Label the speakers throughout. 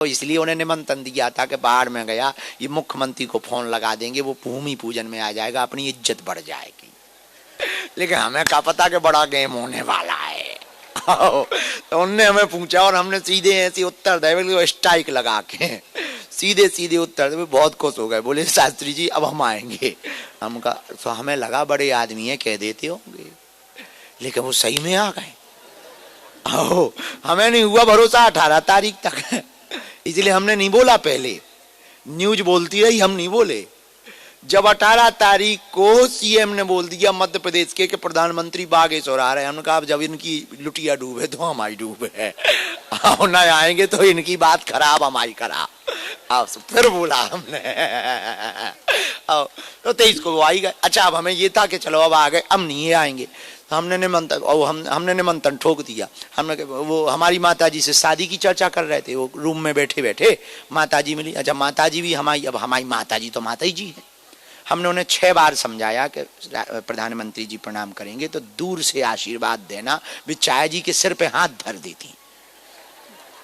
Speaker 1: तो इसलिए उन्हें निमंत्रण दिया था कि बाढ़ में गया, ये मुख्यमंत्री को फोन लगा देंगे, वो भूमि पूजन में आ जाएगा, अपनी इज्जत बढ़ जाएगी। लेकिन हमें क्या पता कि बड़ा गेम होने वाला है। तो उनने हमें पूछा और हमने सीधे ऐसे उत्तर दिया, स्ट्राइक लगा के सीधे सीधे उत्तर दे। बहुत खुश हो गए, बोले शास्त्री जी अब हम आएंगे। हम कहा तो हमें लगा बड़े आदमी है, कह देते होंगे, लेकिन वो सही में आ गए। हमें नहीं हुआ भरोसा 18 तारीख तक, इसलिए हमने नहीं बोला। पहले न्यूज बोलती रही, हम नहीं बोले। जब 18 तारीख को सीएम ने बोल दिया मध्य प्रदेश के प्रधानमंत्री बागेश्वर आ रहे हैं, हमने कहा जब इनकी लुटिया डूबे तो हमारी डूब है, न आएंगे तो इनकी बात खराब हमारी खराब। फिर बोला हमने तो 23 को वो आई गए। अच्छा अब हमें ये था कि चलो अब आ गए, अब नहीं आएंगे। तो हमने निमंत्रण ठोक दिया। हमने वो हमारी माताजी से शादी की चर्चा कर रहे थे, वो रूम में बैठे बैठे माताजी मिली। अच्छा माताजी भी हमारी, अब हमारी माताजी तो माता जी है। हमने उन्हें 6 बार समझाया कि प्रधानमंत्री जी प्रणाम करेंगे तो दूर से आशीर्वाद देना। वे चाय जी के सिर पे हाथ धर देती।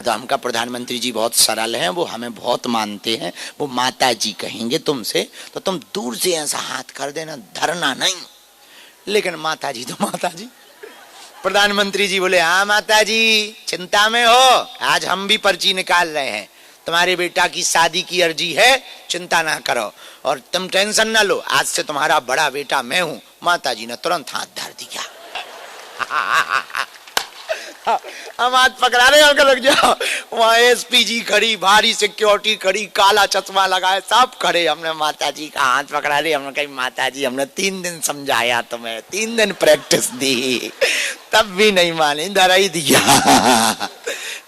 Speaker 1: तो हमका प्रधानमंत्री जी बहुत सरल हैं, वो हमें बहुत मानते हैं, वो माता जी कहेंगे तुमसे तो तुम दूर से ऐसा हाथ कर देना, धरना नहीं। लेकिन माता जी तो माता जी। प्रधानमंत्री जी बोले हाँ माता जी चिंता में हो, आज हम भी पर्ची निकाल रहे हैं, तुम्हारे बेटा की शादी की अर्जी है, चिंता ना करो और तुम टेंशन ना लो, आज से तुम्हारा बड़ा बेटा मैं हूं। माता जी ने तुरंत हाथ धर दिया। हम हाथ पकड़ा रहे हैं, लग जाओ। वहां एसपी जी खड़ी, भारी सिक्योरिटी खड़ी, काला चश्मा लगाए, सब खड़े। हमने माता जी का हाथ पकड़ा रहे, हमने कही माता जी हमने 3 दिन समझाया तुम्हें, 3 दिन प्रैक्टिस दी, तब भी नहीं मानी, धरा ही दिया।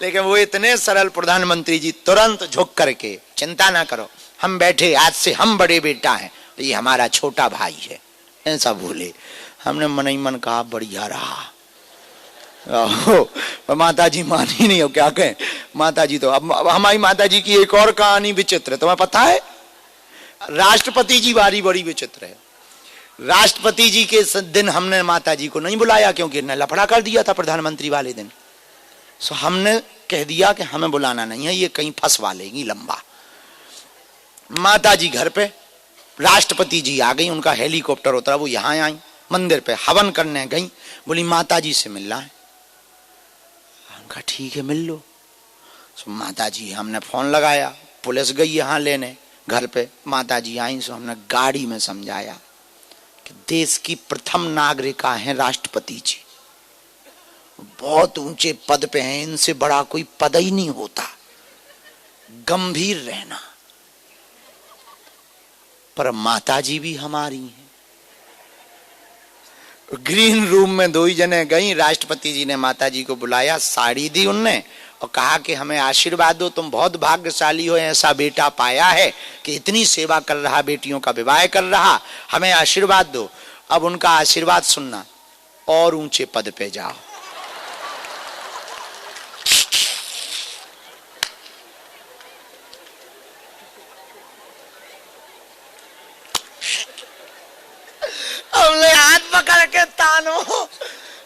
Speaker 1: लेकिन वो इतने सरल प्रधानमंत्री जी तुरंत झुक करके चिंता ना करो, हम बैठे, आज से हम बड़े बेटा हैं, तो ये हमारा छोटा भाई है, ऐसा बोले। हमने मन ही मन कहा बढ़िया रहा। माता जी मानी नहीं हो, क्या कहें। माता जी तो अब हमारी माता जी की एक और कहानी विचित्र है, तुम्हें पता है। राष्ट्रपति जी बारी बड़ी विचित्र है। राष्ट्रपति जी के दिन हमने माता जी को नहीं बुलाया, क्योंकि ने लफड़ा कर दिया था प्रधानमंत्री वाले दिन। सो हमने कह दिया कि हमें बुलाना नहीं है, ये कहीं फंसवा लेगी लंबा। माता जी घर पे, राष्ट्रपति जी आ गई, उनका हेलीकॉप्टर उतरा, वो यहाँ आई, मंदिर पे हवन करने गई। बोली माता जी से मिलना है। कहा ठीक है मिल लो। सो माता जी, हमने फोन लगाया, पुलिस गई यहाँ लेने घर पे। माता जी आई, सो हमने गाड़ी में समझाया कि देश की प्रथम नागरिका हैं राष्ट्रपति जी, बहुत ऊंचे पद पे हैं, इनसे बड़ा कोई पद ही नहीं होता, गंभीर रहना। पर माता जी भी हमारी हैं। ग्रीन रूम में 2 ही जने गई, राष्ट्रपति जी ने माता जी को बुलाया, साड़ी दी उनने और कहा कि हमें आशीर्वाद दो, तुम बहुत भाग्यशाली हो, ऐसा बेटा पाया है कि इतनी सेवा कर रहा, बेटियों का विवाह कर रहा, हमें आशीर्वाद दो। अब उनका आशीर्वाद सुनना, और ऊंचे पद पे जाओ। हमने हाथ पकड़ के तानो,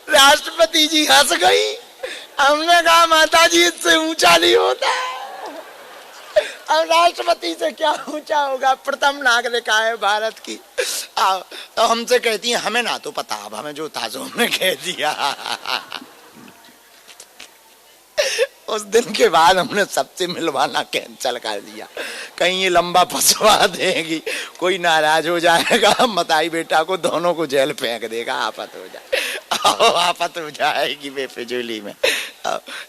Speaker 1: राष्ट्रपति जी हंस गई। हमने कहा माता जी इससे ऊंचा नहीं होता। अब राष्ट्रपति से क्या ऊंचा होगा, प्रथम नागरिका है भारत की। तो हमसे कहती है हमें ना तो पता, अब हमें जो था सो हमने कह दिया। उस दिन के बाद हमने सबसे मिलवाना कैंसिल कर दिया, कहीं ये लंबा फंसवा देगी, कोई नाराज हो जाएगा, मताई बेटा को दोनों को जेल फेंक देगा, आफत हो जाए, आफत हो जाएगी बेफिजूली में।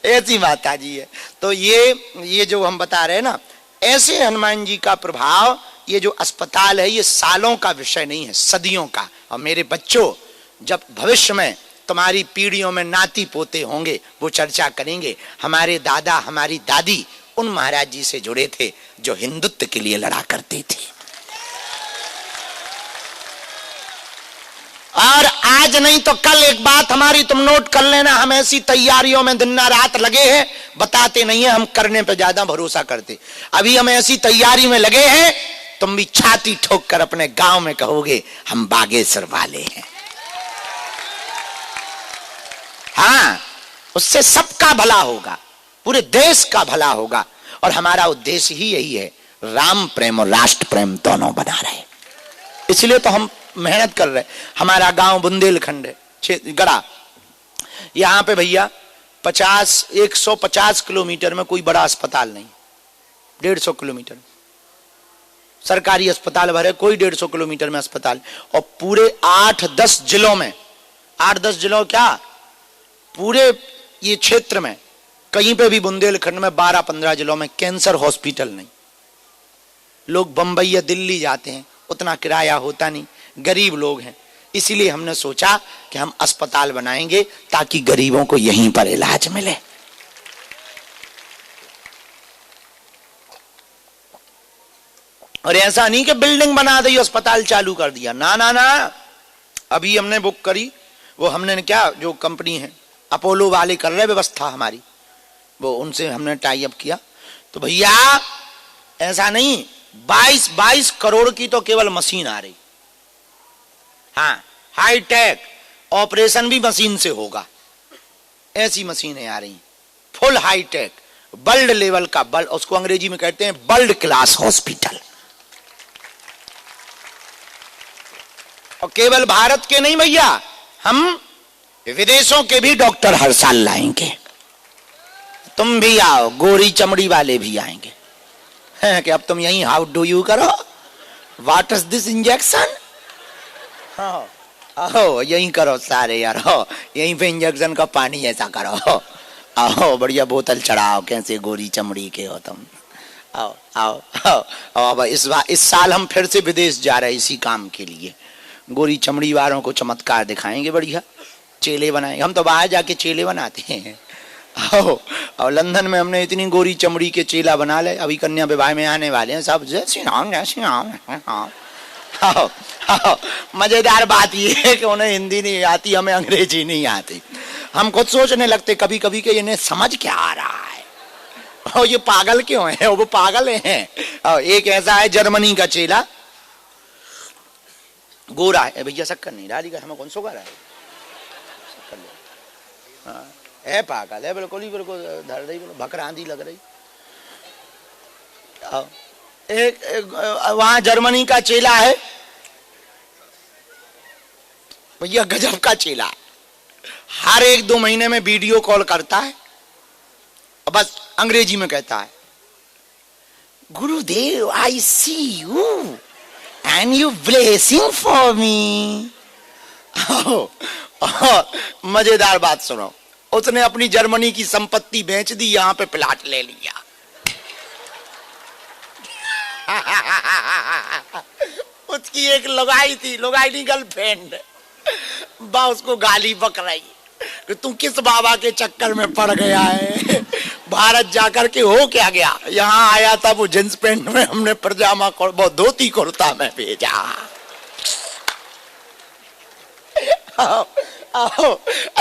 Speaker 1: ऐसी माता जी है। तो ये जो हम बता रहे हैं ना, ऐसे हनुमान जी का प्रभाव, ये जो अस्पताल है ये सालों का विषय नहीं है, सदियों का। और मेरे बच्चों, जब भविष्य में तुम्हारी पीढ़ियों में नाती पोते होंगे, वो चर्चा करेंगे हमारे दादा हमारी दादी उन महाराज जी से जुड़े थे जो हिंदुत्व के लिए लड़ा करते थे। और आज नहीं तो कल एक बात हमारी तुम नोट कर लेना, हम ऐसी तैयारियों में दिन रात लगे हैं, बताते नहीं है, हम करने पे ज्यादा भरोसा करते। अभी हम ऐसी तैयारी में लगे हैं, तुम भी छाती ठोक कर अपने गांव में कहोगे हम बागेश्वर वाले हैं। हाँ, उससे सबका भला होगा, पूरे देश का भला होगा। और हमारा उद्देश्य ही यही है, राम प्रेम और राष्ट्र प्रेम दोनों बना रहे। इसलिए तो हम मेहनत कर रहे। हमारा गांव बुंदेलखंड है, गड़ा, यहां पे भैया 150 किलोमीटर में कोई बड़ा अस्पताल नहीं, 150 किलोमीटर सरकारी अस्पताल भरे, कोई 150 किलोमीटर में अस्पताल, और पूरे 8-10 जिलों में, 8-10 जिलों क्या, पूरे ये क्षेत्र में कहीं पे भी बुंदेलखंड में 12-15 जिलों में कैंसर हॉस्पिटल नहीं। लोग बंबई या दिल्ली जाते हैं, उतना किराया होता नहीं, गरीब लोग हैं, इसीलिए हमने सोचा कि हम अस्पताल बनाएंगे ताकि गरीबों को यहीं पर इलाज मिले। और ऐसा नहीं कि बिल्डिंग बना दी अस्पताल चालू कर दिया, ना ना ना। अभी हमने बुक करी, वो हमने क्या, जो कंपनी है अपोलो वाले कर रहे व्यवस्था हमारी, वो उनसे हमने टाई अप किया। तो भैया ऐसा नहीं, 22 करोड़ की तो केवल मशीन आ रही, हाँ, हाईटेक ऑपरेशन भी मशीन से होगा, ऐसी मशीनें आ रही, फुल हाईटेक, वर्ल्ड लेवल का, उसको अंग्रेजी में कहते हैं वर्ल्ड क्लास हॉस्पिटल। और केवल भारत के नहीं भैया, हम विदेशों के भी डॉक्टर हर साल लाएंगे। तुम भी आओ, गोरी चमड़ी वाले भी आएंगे, है कि अब तुम यहीं हाउ डू यू करो, व्हाट इज दिस इंजेक्शन, आओ यहीं करो सारे यार, हो यहीं पे इंजेक्शन का पानी ऐसा करो, आओ बढ़िया बोतल चढ़ाओ, कैसे गोरी चमड़ी के हो तुम, आओ आओ आओ। अब इस साल हम फिर से विदेश जा रहे हैं इसी काम के लिए, गोरी चमड़ी वालों को चमत्कार दिखाएंगे, बढ़िया चेले बनाएंगे। हम तो बाहर जाके चेले बनाते हैं, आओ। और लंदन में हमने इतनी गोरी चमड़ी के चेला बना ले, अभी कन्या विवाह में आने वाले हैं सब, जय श्री राम जय श्री राम। हाँ आओ आओ। मजेदार बात यह है कि उन्हें हिंदी नहीं आती, हमें अंग्रेजी नहीं आती। हम खुद सोचने लगते कभी कभी कि इन्हें समझ क्या आ रहा है, और ये पागल क्यों है, वो पागल हैं। और एक ऐसा है जर्मनी का चेला, गोरा है भैया, शक्कर नहीं डाली का, हमें कौन सो कर रहा है, हाँ, है पागल है बिल्कुल ही, बिल्कुल धर रही, भकरा आंधी लग रही। एक वहां जर्मनी का चेला है भैया, गजब का चेला, हर 1-2 महीने में वीडियो कॉल करता है, बस अंग्रेजी में कहता है, Gurudev I see you and you blessing for me. मजेदार बात सुनो, उसने अपनी जर्मनी की संपत्ति बेच दी, यहां पे प्लाट ले लिया। उसकी एक लुगाई थी, लुगाई नहीं गर्लफ्रेंड, बा उसको गाली बक रही कि तू किस बाबा के चक्कर में पड़ गया है, भारत जाकर के हो क्या गया, यहाँ आया था वो जींस पैंट में, हमने पजामा वो धोती कुर्ता में भेजा।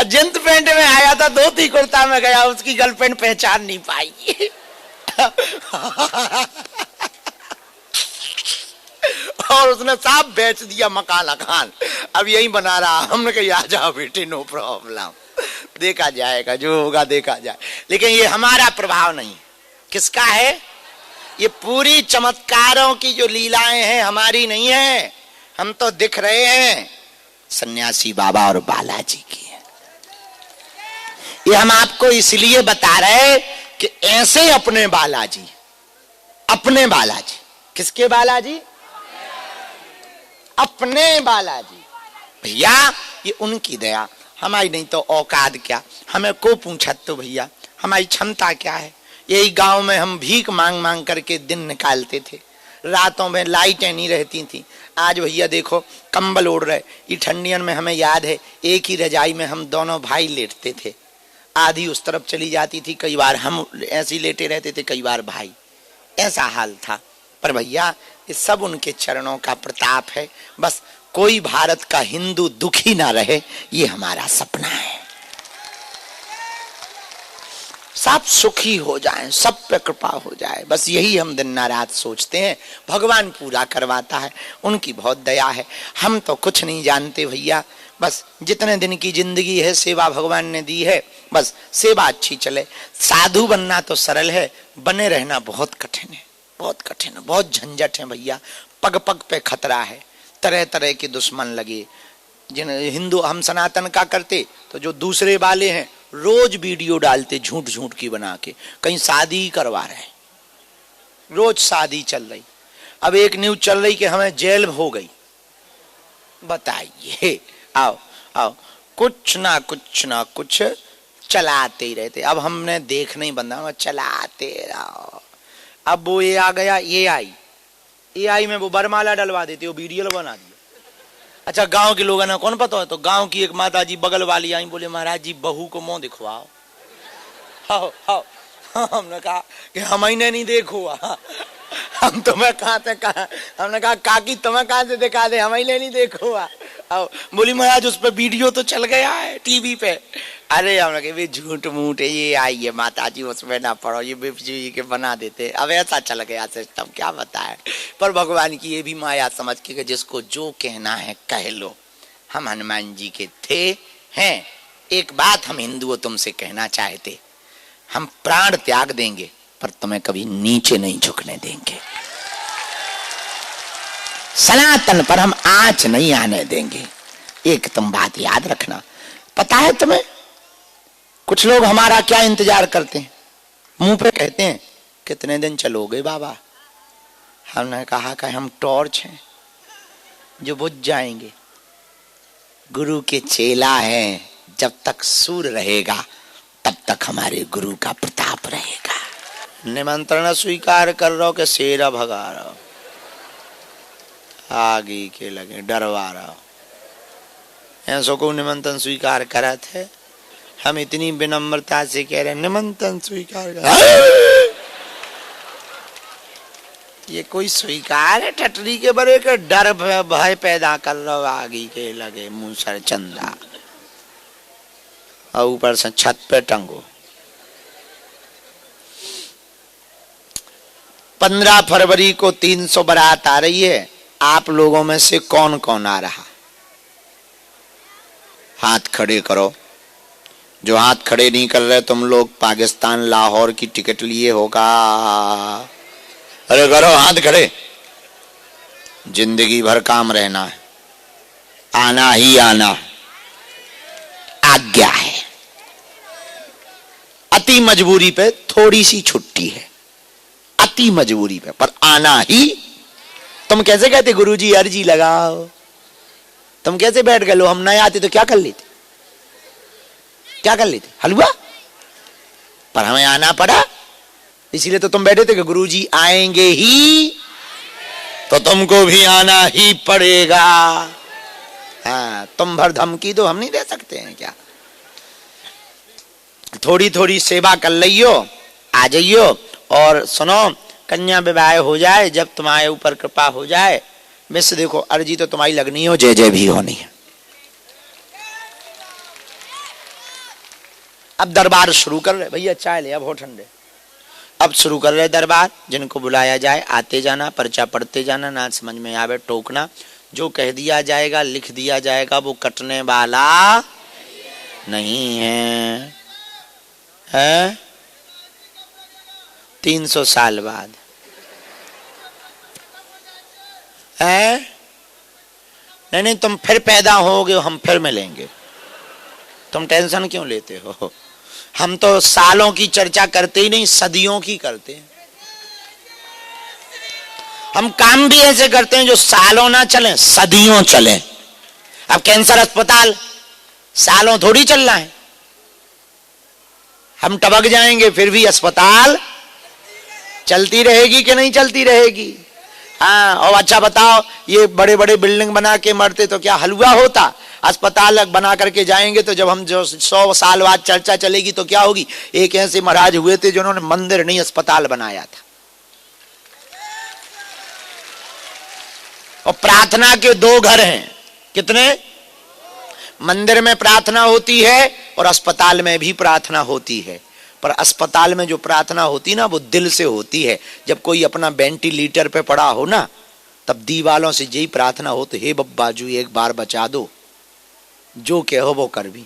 Speaker 1: जींस पैंट में आया था, धोती कुर्ता में गया, उसकी गर्लफ्रेंड पहचान नहीं पाई। और उसने साफ बेच दिया मकान, अब यही बना रहा। हमने कहा आ जाओ बेटे, नो प्रॉब्लम, देखा जाएगा जो होगा देखा जाए। लेकिन ये हमारा प्रभाव नहीं, किसका है, ये पूरी चमत्कारों की जो लीलाएं हैं हमारी नहीं है, हम तो दिख रहे हैं सन्यासी बाबा और बालाजी की है। ये हम आपको इसलिए बता रहे कि ऐसे अपने बालाजी, अपने बालाजी, किसके बालाजी, अपने बालाजी भैया, ये उनकी दया, हमारी नहीं तो औकात क्या, हमें को पूछा तो भैया हमारी क्षमता क्या है। यही गांव में हम भीख मांग मांग करके दिन निकालते थे, रातों में लाइटें नहीं रहती थी। आज भैया देखो कंबल ओढ़ रहे, ये ठंडियन में हमें याद है एक ही रजाई में हम दोनों भाई लेटते थे, आधी उस तरफ चली जाती थी, कई बार हम ऐसे लेटे रहते थे, कई बार भाई, ऐसा हाल था। पर भैया ये सब उनके चरणों का प्रताप है। बस कोई भारत का हिंदू दुखी ना रहे, ये हमारा सपना है। सब सुखी हो जाएं, सब पे कृपा हो जाए, बस यही हम दिन रात सोचते हैं। भगवान पूरा करवाता है, उनकी बहुत दया है। हम तो कुछ नहीं जानते भैया, बस जितने दिन की जिंदगी है सेवा भगवान ने दी है, बस सेवा अच्छी चले। साधु बनना तो सरल है, बने रहना बहुत कठिन है, बहुत कठिन है, बहुत झंझट है भैया। पग पग पे खतरा है, तरह तरह के दुश्मन लगे। जिन हिंदू हम सनातन का करते तो जो दूसरे वाले हैं रोज वीडियो डालते झूठ झूठ की बना के, कहीं शादी करवा रहे हैं, रोज शादी चल रही। अब एक न्यूज चल रही कि हमें जेल हो गई। बताइए, आओ आओ, कुछ ना कुछ चलाते ही रहते। अब हमने देखना ही बंदा, चलाते रहो। अब वो ये आ गया, ये आई में वो बरमाला डलवा देते, वो वीडियो बना दिया। अच्छा, गांव के लोगों ने कौन पता है, तो गांव की एक माता जी बगल वाली आई, बोले महाराज जी बहू को मुंह दिखवाओ। हाँ हाँ, हमने कहा कि हम ही ने नहीं देखो, हम तुम्हें कहाँ से कहा, हमने कहा काकी तुम्हें कहाँ से दिखा दे, हम ही नहीं देखो। आओ, बोली महाराज उस पर वीडियो तो चल गया है टीवी पे। अरे हमने कहा झूठ मूठ ये आई है माता जी, उसमें ना पढ़ो, ये बेफजूली के बना देते। अब ऐसा चल गया सिस्टम, क्या बताए। पर भगवान की ये भी माया समझ के जिसको जो कहना है कह लो। हम हनुमान जी के थे हैं। एक बात हम हिंदुओं तुमसे कहना चाहते, हम प्राण त्याग देंगे पर तुम्हें कभी नीचे नहीं झुकने देंगे। सनातन पर हम आंच नहीं आने देंगे। एक तुम बात याद रखना। पता है तुम्हें कुछ लोग हमारा क्या इंतजार करते हैं, मुंह पे कहते हैं कितने दिन चलोगे बाबा। हमने कहा कि हम टॉर्च हैं जो बुझ जाएंगे। गुरु के चेला हैं, जब तक सूर्य रहेगा तब तक हमारे गुरु का प्रताप रहेगा। निमंत्रण स्वीकार कर रहो कि शेरा भगा रहो, आगे के लगे डरवा रहो। ऐसो को निमंत्रण स्वीकार करा थे, हम इतनी विनम्रता से कह रहे निमंत्रण स्वीकार कर। ये कोई स्वीकार है? टटरी के बड़े का डर भय पैदा कर रहो, आगे के लगे मूसर चंदा और ऊपर से छत पे टंगो। 15 फरवरी को 300 बारात आ रही है। आप लोगों में से कौन कौन आ रहा? हाथ खड़े करो। जो हाथ खड़े नहीं कर रहे तुम लोग पाकिस्तान लाहौर की टिकट लिए होगा। अरे करो हाथ खड़े। जिंदगी भर काम रहना है, आना ही आना, आज्ञा है। अति मजबूरी पे थोड़ी सी छुट्टी है, अति मजबूरी पे, पर आना ही। तुम कैसे कहते गुरुजी अर्जी लगाओ, तुम कैसे बैठ गए लो, हम नहीं आते तो क्या कर लेते, क्या कर लेते, हलवा। पर हमें आना पड़ा, इसीलिए तो तुम बैठे थे कि गुरुजी आएंगे ही, तो तुमको भी आना ही पड़ेगा। हाँ, तुम भर धमकी तो हम नहीं दे सकते हैं क्या। थोड़ी थोड़ी सेवा कर लियो, आ जाइयो। और सुनो, कन्या विवाह हो जाए, जब तुम्हारे ऊपर कृपा हो जाए, वैसे देखो अर्जी तो तुम्हारी लगनी हो, जय जय भी होनी है। अब दरबार शुरू कर रहे भैया, चाय ले अब हो ठंडे। अब शुरू कर रहे दरबार। जिनको बुलाया जाए आते जाना, पर्चा पढ़ते जाना, ना समझ में आवे टोकना। जो कह दिया जाएगा लिख दिया जाएगा वो कटने वाला नहीं है। 300 साल बाद है? नहीं, तुम फिर पैदा होगे, हम फिर मिलेंगे। तुम टेंशन क्यों लेते हो? हम तो सालों की चर्चा करते ही नहीं, सदियों की करते हैं। हम काम भी ऐसे करते हैं जो सालों ना चले, सदियों चले। अब कैंसर अस्पताल सालों थोड़ी चलना है, हम टपक जाएंगे फिर भी अस्पताल चलती रहेगी कि नहीं चलती रहेगी। हाँ, और अच्छा बताओ, ये बड़े बड़े बिल्डिंग बना के मरते तो क्या हलवा होता? अस्पताल बना करके जाएंगे तो जब हम जो 100 साल बाद चर्चा चलेगी तो क्या होगी। एक ऐसे महाराज हुए थे जिन्होंने मंदिर नहीं अस्पताल बनाया था। और प्रार्थना के 2 घर हैं। कितने? मंदिर में प्रार्थना होती है और अस्पताल में भी प्रार्थना होती है। पर अस्पताल में जो प्रार्थना होती ना वो दिल से होती है। जब कोई अपना वेंटिलेटर पे पड़ा हो ना, तब दीवालों से यही प्रार्थना हो तो हे बब्बाजू एक बार बचा दो। जो कहो वो कर भी।